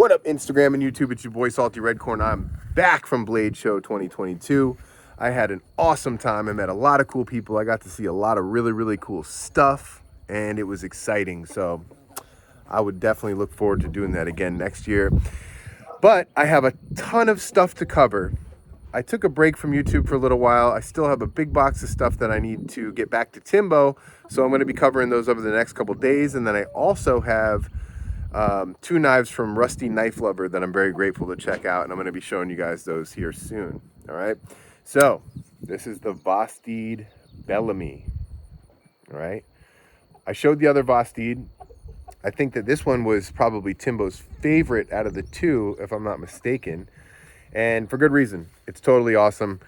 What up, Instagram and YouTube? It's your boy Salty Redcorn. I'm back from Blade Show 2022. I had an awesome time. I met a lot of cool people. I got to see a lot of really cool stuff, and it was exciting. So I would definitely look forward to doing that again next year. But I have a ton of stuff to cover. I took a break from YouTube for a little while. I still have a big box of stuff that I need to get back to Timbo. So I'm going to be covering those over the next couple days. And then I also have two knives from Rusty Knife Lover that I'm very grateful to check out, and I'm going to be showing you guys those here soon. All right, so this is the Vosteed Bellamy. All right, I showed the other Vosteed. I think that this one was probably Timbo's favorite out of the two, if I'm not mistaken, and for good reason. It's totally awesome.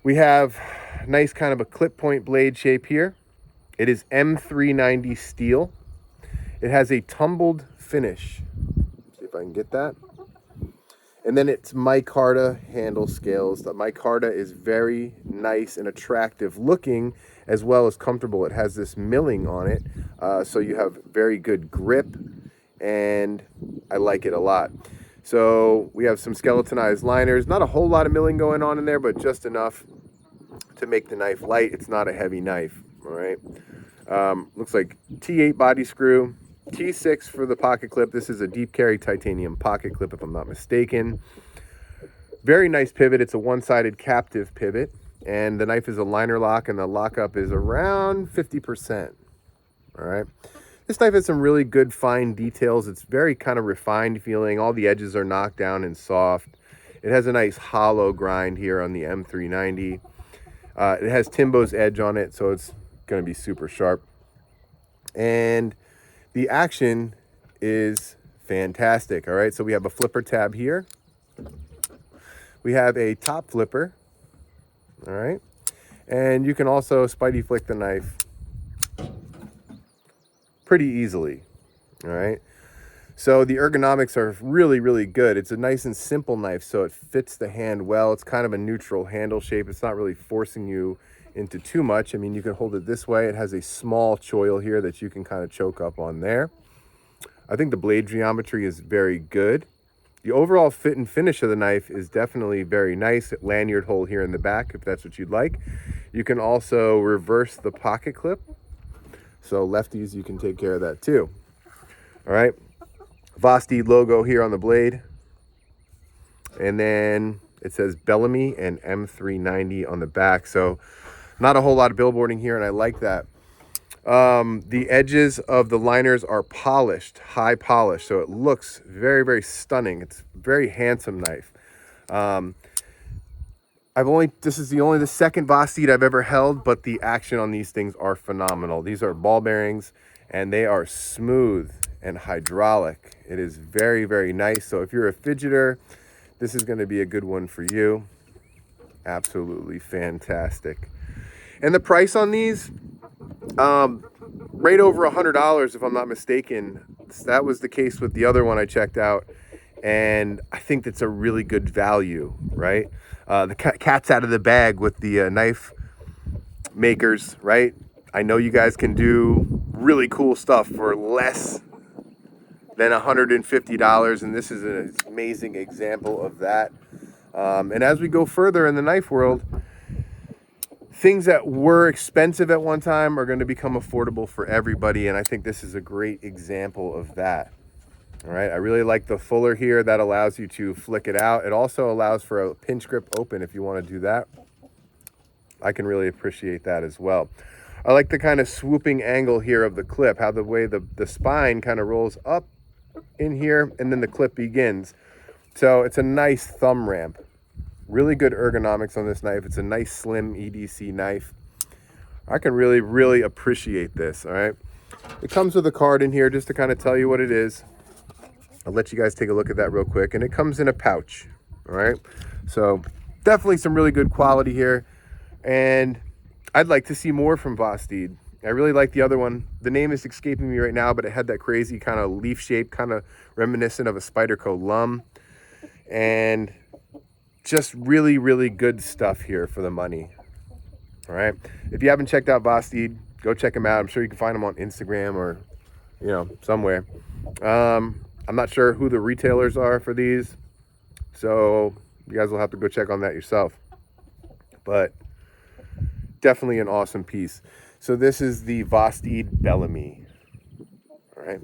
We have nice kind of a clip point blade shape here. It is M390 steel. It has a tumbled finish. See if I can get that. And then it's micarta handle scales. The micarta is very nice and attractive looking, as well as comfortable. It has this milling on it, so you have very good grip, and I like it a lot. So we have some skeletonized liners. Not a whole lot of milling going on in there, but just enough to make the knife light. It's not a heavy knife, all right? Looks like T8 body screw. T6 for the pocket clip. This is a deep carry titanium pocket clip, if I'm not mistaken. Very nice pivot. It's a one-sided captive pivot, and the knife is a liner lock, and the lockup is around 50%. All right. This knife has some really good fine details. It's very kind of refined feeling. All the edges are knocked down and soft. It has a nice hollow grind here on the M390. It has Timbo's edge on it, so it's going to be super sharp. And the action is fantastic. All right, so we have a flipper tab here. We have a top flipper. All right, and you can also spidey flick the knife pretty easily. All right, so the ergonomics are really good. It's a nice and simple knife, so it fits the hand well. It's kind of a neutral handle shape. It's not really forcing you into too much. I mean, you can hold it this way. It has a small choil here that you can kind of choke up on there. I think the blade geometry is very good. The overall fit and finish of the knife is definitely very nice. Lanyard hole here in the back, if that's what you'd like. You can also reverse the pocket clip. So lefties, you can take care of that too. All right. Vosteed logo here on the blade. And then it says Bellamy and M390 on the back. So not a whole lot of billboarding here, and I like that. The edges of the liners are polished, high polish, so it looks very stunning. It's a very handsome knife. This is the second Vosteed I've ever held, but the action on these things are phenomenal. These are ball bearings, and they are smooth and hydraulic. It is very nice. So if you're a fidgeter, this is going to be a good one for you. Absolutely fantastic. And the price on these, right over $100, if I'm not mistaken. That was the case with the other one I checked out, and I think that's a really good value, right? The cat's out of the bag with the knife makers, right? I know you guys can do really cool stuff for less than $150, and this is an amazing example of that. And as we go further in the knife world, things that were expensive at one time are going to become affordable for everybody, and I think this is a great example of that. All right, I really like the fuller here. That allows you to flick it out. It also allows for a pinch grip open if you want to do that. I can really appreciate that as well. I like the kind of swooping angle here of the clip, how the way the spine kind of rolls up in here, and then the clip begins. So it's a nice thumb ramp. Really good ergonomics on this knife. It's a nice slim EDC knife. I can really appreciate this. All right, it comes with a card in here just to kind of tell you what it is. I'll let you guys take a look at that real quick, and it comes in a pouch. All right, so definitely some really good quality here, and I'd like to see more from Vosteed. I really like the other one. The name is escaping me right now, but it had that crazy kind of leaf shape, kind of reminiscent of a Spyderco Lum, and just really good stuff here for the money. All right, if you haven't checked out Vosteed, go check them out. I'm sure you can find them on Instagram or somewhere. I'm not sure who the retailers are for these, so you guys will have to go check on that yourself. But definitely an awesome piece. So this is the Vosteed Bellamy. All right.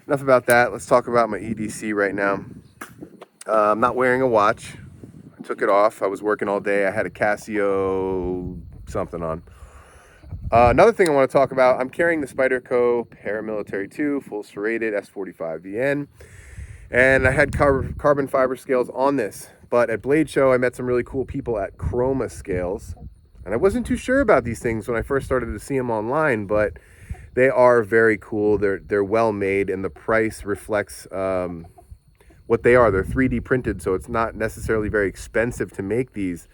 Enough about that. Let's talk about my EDC right now. I'm not wearing a watch. I took it off. I was working all day. I had a Casio something on. Another thing I want to talk about, I'm carrying the Spyderco Paramilitary 2 full serrated S45VN, and I had carbon fiber scales on this. But at Blade Show, I met some really cool people at Chroma Scales, and I wasn't too sure about these things when I first started to see them online, but they are very cool. They're well made, and the price reflects what they are. They're 3D printed, so it's not necessarily very expensive to make these.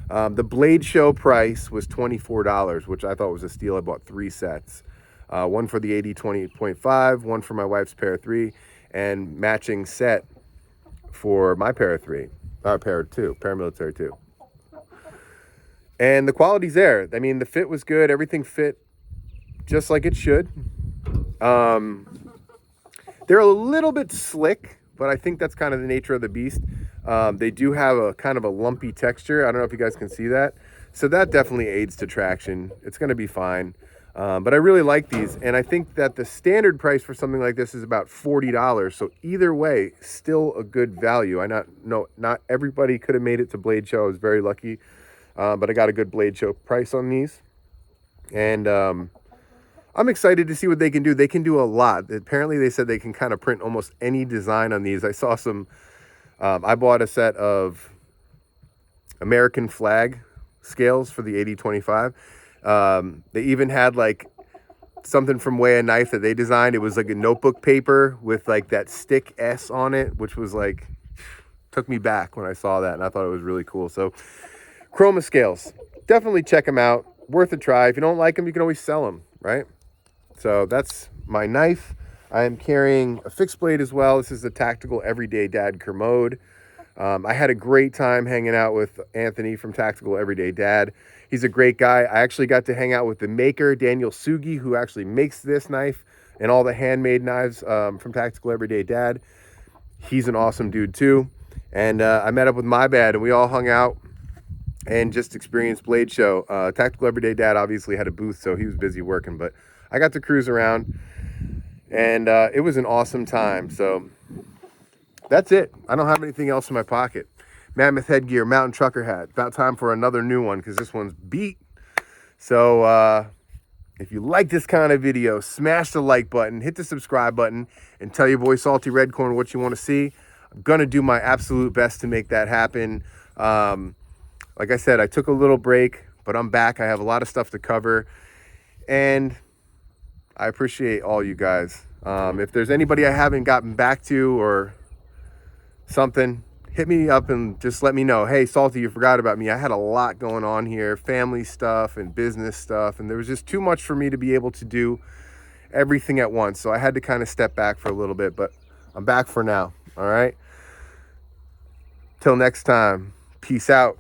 The Blade Show price was $24, which I thought was a steal. I bought 3 sets. One for the 80-20.5, one for my wife's pair 3, and matching set for my pair 3, pair 2, paramilitary 2. And the quality's there. I mean, the fit was good. Everything fit just like it should. They're a little bit slick, but I think that's kind of the nature of the beast. They do have a kind of a lumpy texture. I don't know if you guys can see that. So that definitely aids to traction. It's going to be fine. But I really like these. And I think that the standard price for something like this is about $40. So either way, still a good value. Not everybody could have made it to Blade Show. I was very lucky. But I got a good Blade Show price on these. And I'm excited to see what they can do. They can do a lot. Apparently, they said they can kind of print almost any design on these. I saw some, I bought a set of American flag scales for the 80-25. They even had like something from Way a Knife that they designed. It was like a notebook paper with like that stick S on it, which was like, took me back when I saw that, and I thought it was really cool. So Chroma scales, definitely check them out. Worth a try. If you don't like them, you can always sell them, right? So that's my knife. I am carrying a fixed blade as well. This is the Tactical Everyday Dad Kermode. I had a great time hanging out with Anthony from Tactical Everyday Dad. He's a great guy. I actually got to hang out with the maker, Daniel Sugi, who actually makes this knife and all the handmade knives from Tactical Everyday Dad. He's an awesome dude too. And I met up with my dad, and we all hung out and just experienced Blade Show. Tactical Everyday Dad obviously had a booth, so he was busy working, but I got to cruise around, and it was an awesome time. So that's it. I don't have anything else in my pocket. Mammoth headgear, mountain trucker hat. About time for another new one because this one's beat. So if you like this kind of video, smash the like button, hit the subscribe button, and tell your boy Salty Redcorn what you want to see. I'm going to do my absolute best to make that happen. Like I said, I took a little break, but I'm back. I have a lot of stuff to cover, and I appreciate all you guys. If there's anybody I haven't gotten back to or something, hit me up and just let me know. Hey, Salty, you forgot about me. I had a lot going on here, family stuff and business stuff, and there was just too much for me to be able to do everything at once. So I had to kind of step back for a little bit, but I'm back for now. All right. Till next time. Peace out.